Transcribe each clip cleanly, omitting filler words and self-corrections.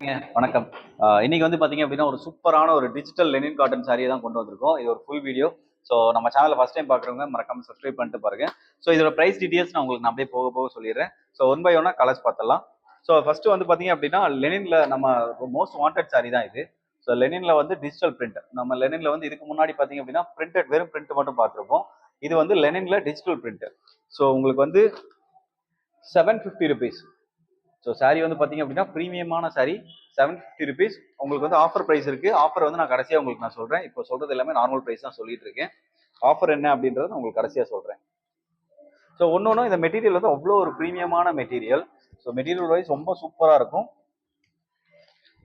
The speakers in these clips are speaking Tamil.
வணக்கம். இன்னைக்கு வந்து பார்த்தீங்க அப்படின்னா, ஒரு சூப்பரான ஒரு டிஜிட்டல் லெனின் காட்டன் சாரிய தான் கொண்டு வந்திருக்கோம். இது ஒரு ஃபுல் வீடியோ. ஸோ நம்ம சேனல ஃபர்ஸ்ட் டைம் பார்க்குறவங்க மறக்காம சப்ஸ்கிரைப் பண்ணிட்டு பாருங்க. ஸோ இதோட பிரைஸ் டீட்டெயில்ஸ் நான் உங்களுக்கு அப்படியே போக போக சொல்லிடுறேன். ஸோ ஒன் பை ஒன்னா கலர்ஸ் பார்த்துடலாம். ஸோ ஃபர்ஸ்ட் வந்து பார்த்தீங்க அப்படின்னா, லெனின்ல நம்ம மோஸ்ட் வாண்டட் சாரி தான் இது. ஸோ லெனின்ல வந்து டிஜிட்டல் பிரிண்ட். நம்ம லெனின்ல வந்து இதுக்கு முன்னாடி பார்த்தீங்க அப்படின்னா, பிரிண்டட் வெறும் பிரிண்ட் மட்டும் பார்த்துருப்போம். இது வந்து லெனின்ல டிஜிட்டல் பிரிண்ட். ஸோ உங்களுக்கு வந்து ₹750. ஸோ சாரி வந்து பார்த்தீங்க அப்படின்னா ப்ரீமியமான சாரி ₹750. உங்களுக்கு வந்து ஆஃபர் ப்ரைஸ் இருக்கு. ஆஃபர் வந்து நான் கடைசியாக உங்களுக்கு நான் சொல்றேன். இப்போ சொல்றது எல்லாமே நார்மல் ப்ரைஸ் தான் சொல்லிட்டு இருக்கேன். ஆஃபர் என்ன அப்படின்றத நான் உங்களுக்கு கடைசியாக சொல்றேன். ஸோ ஒன்னொன்னும் இந்த மெட்டீரியல் வந்து அவ்வளோ ஒரு ப்ரீமியமான மெட்டீரியல். ஸோ மெட்டீரியல் வைஸ் ரொம்ப சூப்பராக இருக்கும்.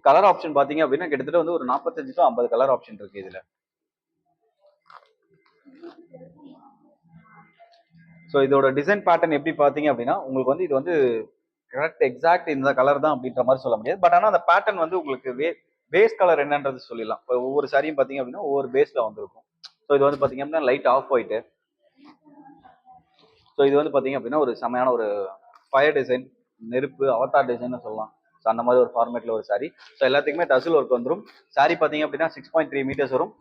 கலர் ஆப்ஷன் பார்த்தீங்க அப்படின்னா கிட்டத்தட்ட வந்து ஒரு 45 to 50 கலர் ஆப்ஷன் இருக்கு இதுல. ஸோ இதோட டிசைன் பேட்டர்ன் எப்படி பார்த்தீங்க அப்படின்னா உங்களுக்கு வந்து இது வந்து கரெக்ட் எக்ஸாக்ட் இந்த கலர் தான் அப்படின்ற மாதிரி சொல்ல முடியாது. பட் ஆனால் அந்த பேட்டர்ன் வந்து உங்களுக்கு பேஸ் கலர் என்னன்றது சொல்லிடலாம். இப்போ ஒவ்வொரு சாரியும் பார்த்தீங்க அப்படின்னா ஒவ்வொரு பேஸ்ல வந்துருக்கும். ஸோ இது வந்து பார்த்தீங்க அப்படின்னா லைட் ஆஃப் ஒயிட். ஸோ இது வந்து பார்த்தீங்க அப்படின்னா ஒரு செமையான ஒரு ஃபயர் டிசைன், நெருப்பு அவதார் டிசைன் சொல்லலாம். ஸோ அந்த மாதிரி ஒரு ஃபார்மேட்ல ஒரு சாரி. ஸோ எல்லாத்துக்குமே டசில் ஒர்க் வந்துடும். சாரி பார்த்தீங்க அப்படின்னா 6.3 மீட்டர்ஸ் வரும்.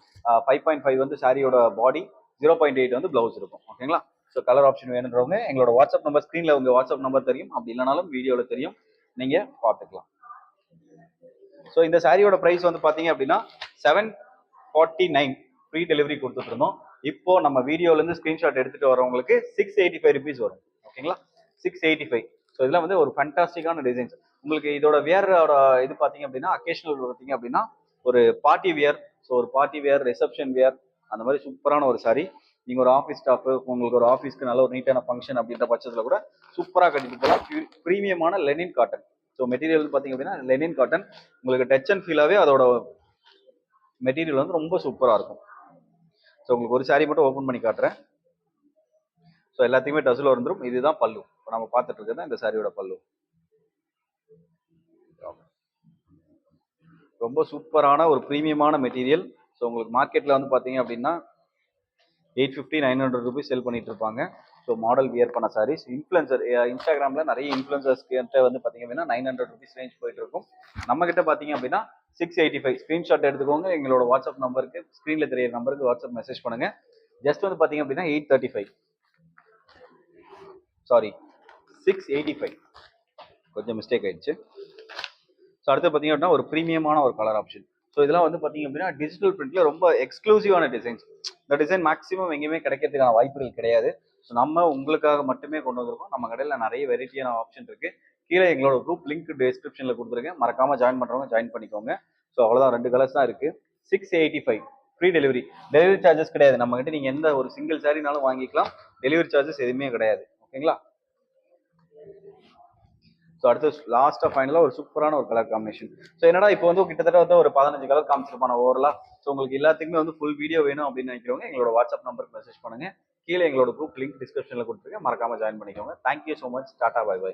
5.5 வந்து சாரியோட பாடி, 0.8 வந்து பிளவுஸ் இருக்கும். ஓகேங்களா? ஸோ கலர் ஆப்ஷன் வேணுன்றவங்க எங்களோட வாட்ஸ்அப் நம்பர் ஸ்க்ரீனில் உங்கள் வாட்ஸ்அப் நம்பர் தெரியும். அப்படி இல்லைனாலும் வீடியோவில் தெரியும், நீங்கள் பார்த்துக்கலாம். ஸோ இந்த சாரியோட ப்ரைஸ் வந்து பார்த்தீங்க அப்படின்னா 749 ஃப்ரீ டெலிவரி கொடுத்துட்டு இருந்தோம். இப்போ நம்ம வீடியோலேருந்து ஸ்க்ரீன்ஷாட் எடுத்துகிட்டு வரவங்களுக்கு ₹685 வரும். ஓகேங்களா? 685. ஸோ இதெல்லாம் வந்து ஒரு ஃபண்டாஸ்டிக்கான டிசைன்ஸ். உங்களுக்கு இதோட வேரோட இது பார்த்தீங்க அப்படின்னா அக்கேஷனல் பார்த்தீங்க அப்படின்னா ஒரு பார்ட்டி வியர். ஸோ ஒரு பார்ட்டி வியர், ரிசப்ஷன் வியர், அந்த மாதிரி சூப்பரான ஒரு சாரி. நீங்கள் ஒரு ஆஃபீஸ் ஸ்டாஃப், உங்களுக்கு ஒரு ஆஃபீஸ்க்கு நல்ல ஒரு நீட்டான ஃபங்க்ஷன் அப்படின்ற பட்சத்தில் கூட சூப்பராக கட்டிட்டு போகலாம். ப்ரீமியமான லெனின் காட்டன். ஸோ மெட்டீரியல் பார்த்தீங்க அப்படின்னா லெனின் காட்டன். உங்களுக்கு டச் அண்ட் ஃபீலாகவே அதோட மெட்டீரியல் வந்து ரொம்ப சூப்பராக இருக்கும். ஸோ உங்களுக்கு ஒரு சாரி மட்டும் ஓப்பன் பண்ணி காட்டுறேன். ஸோ எல்லாத்தையுமே டசில் வந்துடும். இதுதான் பல்லு. இப்போ நம்ம பார்த்துட்டு இருக்கிறது இந்த சாரியோட பல்லு. ரொம்ப சூப்பரான ஒரு ப்ரீமியமான மெட்டீரியல். ஸோ உங்களுக்கு மார்க்கெட்டில் வந்து பார்த்தீங்க அப்படின்னா ₹850-900 செல் பண்ணிட்டு இருப்பாங்க. ஸோ மாடல் வியர் பண்ண சாரீஸ். இன்ஃப்ளூயன்சர் இன்ஸ்டாகிராமில் நிறைய இன்ஃப்ளூயன்சர்ஸ் கிட்ட வந்து பார்த்தீங்க அப்படின்னா ₹900 ரேஞ்ச் போயிட்டு இருக்கும். நம்ம கிட்ட பார்த்தீங்க அப்படின்னா 685. ஸ்க்ரீன்ஷாட் எடுத்துக்கோங்க. எங்களோட வாட்ஸ்அப் நம்பருக்கு ஸ்க்ரீனில் தெரியிற நம்பருக்கு வாட்ஸ்அப் மெசேஜ் பண்ணுங்க. ஜஸ்ட் வந்து பார்த்தீங்க அப்படின்னா 835, சாரி 685, கொஞ்சம் மிஸ்டேக் ஆயிடுச்சு. ஸோ அடுத்து பார்த்தீங்க அப்படின்னா ஒரு ப்ரீமியமான ஒரு கலர் ஆப்ஷன். ஸோ இதெல்லாம் வந்து பார்த்தீங்க அப்படின்னா டிஜிட்டல் பிரிண்ட்ல ரொம்ப எக்ஸ்க்ளூசிவான டிசைன்ஸ். இந்த டிசைன் மேக்ஸிமம் எங்கேயுமே கிடைக்கிறதுக்கான வாய்ப்புகள் கிடையாது. ஸோ நம்ம உங்களுக்காக மட்டுமே கொண்டு வந்திருக்கோம். நம்ம கடையில் நிறைய வெரைட்டியான ஆப்ஷன் இருக்கு. கீழே எங்களோட குரூப் லிங்க் டிஸ்கிரிப்ஷனில் கொடுத்துருக்கேன். மறக்காம ஜாயின் பண்ணுறவங்க ஜாயின் பண்ணிக்கோங்க. ஸோ அவ்வளோதான், 2 கலர்ஸ் தான் இருக்கு. 685 ஃப்ரீ டெலிவரி. டெலிவரி சார்ஜஸ் கிடையாது. நம்ம கிட்ட நீங்கள் எந்த ஒரு சிங்கிள் சாரினாலும் வாங்கிக்கலாம். டெலிவரி சார்ஜஸ் எதுவுமே கிடையாது. ஓகேங்களா? ஸோ அடுத்து லாஸ்ட்டாக ஃபைனலாக ஒரு சூப்பரான ஒரு கலர் காம்பினேஷன். ஸோ என்னடா இப்போ வந்து கிட்டத்தட்ட வந்து ஒரு 15 கலர் காமிச்சிருப்பான ஓவரலா. ஸோ உங்களுக்கு எல்லாத்துக்குமே வந்து ஃபுல் வீடியோ வேணும் அப்படின்னு நினைக்கிறவங்க எங்களோட வாட்ஸ்அப் நம்பருக்கு மெசேஜ் பண்ணுங்க. கீழே எங்களோட குரூப் லிங்க் டிஸ்கிரிப்ஷனில் கொடுத்துருக்கேன். மறக்காம ஜாயின் பண்ணிக்கோங்க. Thank you so much. Tata, bye by.